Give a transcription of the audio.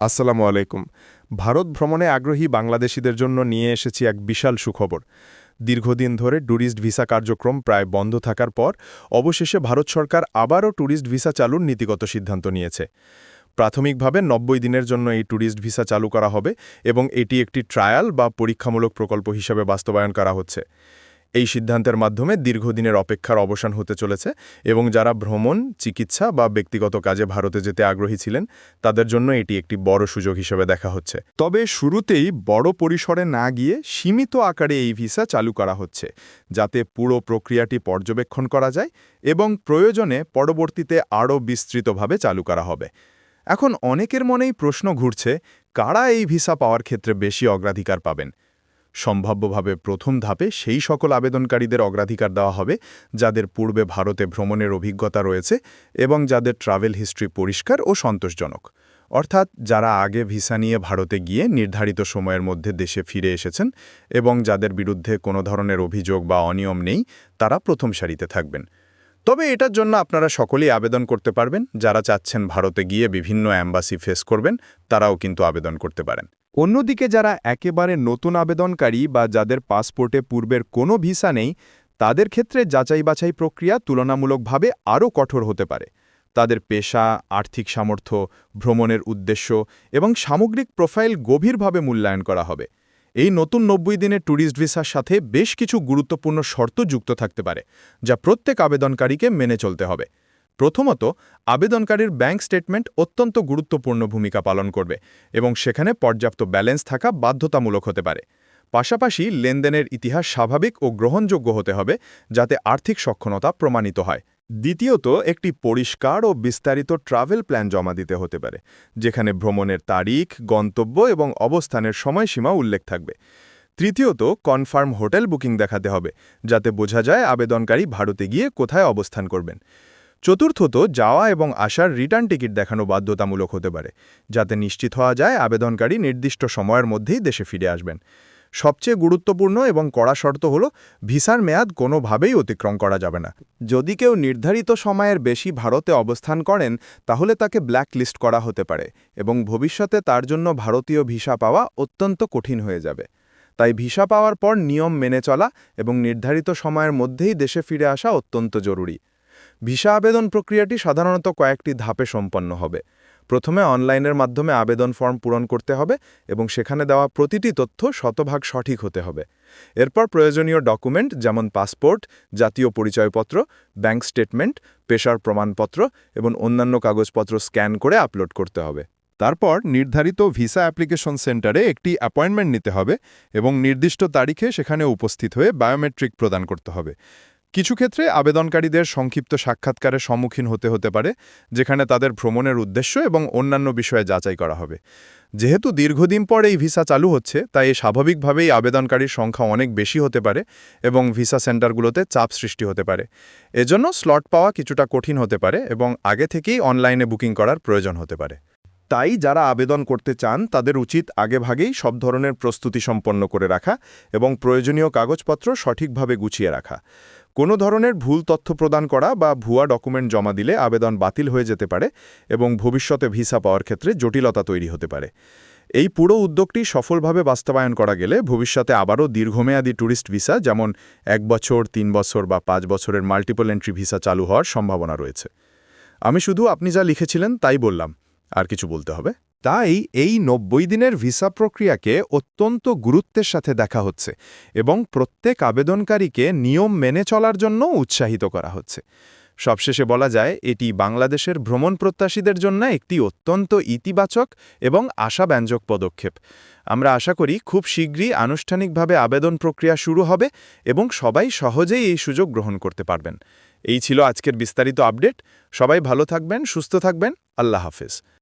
আসসালামু আলাইকুম। ভারত ভ্রমণে আগ্রহী বাংলাদেশিদের জন্য নিয়ে এসেছি এক বিশাল সুখবর। দীর্ঘদিন ধরে ট্যুরিস্ট ভিসা কার্যক্রম প্রায় বন্ধ থাকার পর অবশেষে ভারত সরকার আবারও ট্যুরিস্ট ভিসা চালুর নীতিগত সিদ্ধান্ত নিয়েছে। প্রাথমিকভাবে ৯০ দিনের জন্য এই ট্যুরিস্ট ভিসা চালু করা হবে এবং এটি একটি ট্রায়াল বা পরীক্ষামূলক প্রকল্প হিসেবে বাস্তবায়ন করা হচ্ছে। এই সিদ্ধান্তের মাধ্যমে দীর্ঘদিনের অপেক্ষার অবসান হতে চলেছে এবং যারা ভ্রমণ, চিকিৎসা বা ব্যক্তিগত কাজে ভারতে যেতে আগ্রহী ছিলেন তাদের জন্য এটি একটি বড় সুযোগ হিসেবে দেখা হচ্ছে। তবে শুরুতেই বড় পরিসরে না গিয়ে সীমিত আকারে এই ভিসা চালু করা হচ্ছে, যাতে পুরো প্রক্রিয়াটি পর্যবেক্ষণ করা যায় এবং প্রয়োজনে পরবর্তীতে আরও বিস্তৃতভাবে চালু করা হবে। এখন অনেকের মনেই প্রশ্ন ঘুরছে, কারা এই ভিসা পাওয়ার ক্ষেত্রে বেশি অগ্রাধিকার পাবেন। সম্ভাব্যভাবে প্রথম ধাপে সেই সকল আবেদনকারীদের অগ্রাধিকার দেওয়া হবে যাদের পূর্বে ভারতে ভ্রমণের অভিজ্ঞতা রয়েছে এবং যাদের ট্রাভেল হিস্ট্রি পরিষ্কার ও সন্তোষজনক, অর্থাৎ যারা আগে ভিসা নিয়ে ভারতে গিয়ে নির্ধারিত সময়ের মধ্যে দেশে ফিরে এসেছেন এবং যাদের বিরুদ্ধে কোনো ধরনের অভিযোগ বা অনিয়ম নেই, তারা প্রথম সারিতে থাকবেন। তবে এটার জন্য আপনারা সকলেই আবেদন করতে পারবেন। যারা চাচ্ছেন ভারতে গিয়ে বিভিন্ন অ্যাম্বাসি ফেস করবেন, তারাও কিন্তু আবেদন করতে পারেন। অন্যদিকে যারা একেবারে নতুন আবেদনকারী বা যাদের পাসপোর্টে পূর্বের কোনো ভিসা নেই, তাদের ক্ষেত্রে যাচাই-বাছাই প্রক্রিয়া তুলনামূলকভাবে আরও কঠোর হতে পারে। তাদের পেশা, আর্থিক সামর্থ্য, ভ্রমণের উদ্দেশ্য এবং সামগ্রিক প্রোফাইল গভীরভাবে মূল্যায়ন করা হবে। এই নতুন ৯০ দিনের ট্যুরিস্ট ভিসার সাথে বেশ কিছু গুরুত্বপূর্ণ শর্ত যুক্ত থাকতে পারে, যা প্রত্যেক আবেদনকারীকে মেনে চলতে হবে। প্রথমত, আবেদনকারীর ব্যাংক স্টেটমেন্ট অত্যন্ত গুরুত্বপূর্ণ ভূমিকা পালন করবে এবং সেখানে পর্যাপ্ত ব্যালেন্স থাকা বাধ্যতামূলক হতে পারে। পাশাপাশি লেনদেনের ইতিহাস স্বাভাবিক ও গ্রহণযোগ্য হতে হবে, যাতে আর্থিক সক্ষমতা প্রমাণিত হয়। দ্বিতীয়ত, একটি পরিষ্কার ও বিস্তারিত ট্রাভেল প্ল্যান জমা দিতে হতে পারে, যেখানে ভ্রমণের তারিখ, গন্তব্য এবং অবস্থানের সময়সীমা উল্লেখ থাকবে। তৃতীয়ত, কনফার্ম হোটেল বুকিং দেখাতে হবে, যাতে বোঝা যায় আবেদনকারী ভারতে গিয়ে কোথায় অবস্থান করবেন। চতুর্থত, যাওয়া এবং আসার রিটার্ন টিকিট দেখানো বাধ্যতামূলক হতে পারে, যাতে নিশ্চিত হওয়া যায় আবেদনকারী নির্দিষ্ট সময়ের মধ্যেই দেশে ফিরে আসবেন। সবচেয়ে গুরুত্বপূর্ণ এবং কড়া শর্ত হল, ভিসার মেয়াদ কোনোভাবেই অতিক্রম করা যাবে না। যদি কেউ নির্ধারিত সময়ের বেশি ভারতে অবস্থান করেন, তাহলে তাকে ব্ল্যাক লিস্ট করা হতে পারে এবং ভবিষ্যতে তার জন্য ভারতীয় ভিসা পাওয়া অত্যন্ত কঠিন হয়ে যাবে। তাই ভিসা পাওয়ার পর নিয়ম মেনে চলা এবং নির্ধারিত সময়ের মধ্যেই দেশে ফিরে আসা অত্যন্ত জরুরি। ভিসা আবেদন প্রক্রিয়াটি সাধারণত কয়েকটি ধাপে সম্পন্ন হবে। প্রথমে অনলাইনের মাধ্যমে আবেদন ফর্ম পূরণ করতে হবে এবং সেখানে দেওয়া প্রতিটি তথ্য শতভাগ সঠিক হতে হবে। এরপর প্রয়োজনীয় ডকুমেন্ট যেমন পাসপোর্ট, জাতীয় পরিচয়পত্র, ব্যাংক স্টেটমেন্ট, পেশার প্রমাণপত্র এবং অন্যান্য কাগজপত্র স্ক্যান করে আপলোড করতে হবে। তারপর নির্ধারিত ভিসা অ্যাপ্লিকেশন সেন্টারে একটি অ্যাপয়েন্টমেন্ট নিতে হবে এবং নির্দিষ্ট তারিখে সেখানে উপস্থিত হয়ে বায়োমেট্রিক প্রদান করতে হবে। কিছু ক্ষেত্রে আবেদনকারীদের সংক্ষিপ্ত সাক্ষাৎকারের সম্মুখীন হতে পারে, যেখানে তাদের ভ্রমণের উদ্দেশ্য এবং অন্যান্য বিষয়ে যাচাই করা হবে। যেহেতু দীর্ঘদিন পর এই ভিসা চালু হচ্ছে, তাই স্বাভাবিকভাবেই আবেদনকারীর সংখ্যা অনেক বেশি হতে পারে এবং ভিসা সেন্টারগুলোতে চাপ সৃষ্টি হতে পারে। এজন্য স্লট পাওয়া কিছুটা কঠিন হতে পারে এবং আগে থেকেই অনলাইনে বুকিং করার প্রয়োজন হতে পারে। তাই যারা আবেদন করতে চান তাদের উচিত আগেভাগেই সব ধরনের প্রস্তুতি সম্পন্ন করে রাখা এবং প্রয়োজনীয় কাগজপত্র সঠিকভাবে গুছিয়ে রাখা। কোনো ধরনের ভুল তথ্য প্রদান করা বা ভুয়া ডকুমেন্ট জমা দিলে আবেদন বাতিল হয়ে যেতে পারে এবং ভবিষ্যতে ভিসা পাওয়ার ক্ষেত্রে জটিলতা তৈরি হতে পারে। এই পুরো উদ্যোগটি সফলভাবে বাস্তবায়ন করা গেলে ভবিষ্যতে আবারও দীর্ঘমেয়াদী ট্যুরিস্ট ভিসা, যেমন ১ বছর, ৩ বছর বা ৫ বছরের মাল্টিপল এন্ট্রি ভিসা চালু হওয়ার সম্ভাবনা রয়েছে। আমি শুধু আপনি যা লিখেছিলেন তাই বললাম, আর কিছু বলতে হবে? তাই এই ৯০ দিনের ভিসা প্রক্রিয়াকে অত্যন্ত গুরুত্বের সাথে দেখা হচ্ছে এবং প্রত্যেক আবেদনকারীকে নিয়ম মেনে চলার জন্য উৎসাহিত করা হচ্ছে। সবশেষে বলা যায়, এটি বাংলাদেশের ভ্রমণ প্রত্যাশীদের জন্য একটি অত্যন্ত ইতিবাচক এবং আশাব্যঞ্জক পদক্ষেপ। আমরা আশা করি খুব শীঘ্রই আনুষ্ঠানিকভাবে আবেদন প্রক্রিয়া শুরু হবে এবং সবাই সহজেই এই সুযোগ গ্রহণ করতে পারবেন। এই ছিল আজকের বিস্তারিত আপডেট। সবাই ভালো থাকবেন, সুস্থ থাকবেন। আল্লাহ হাফেজ।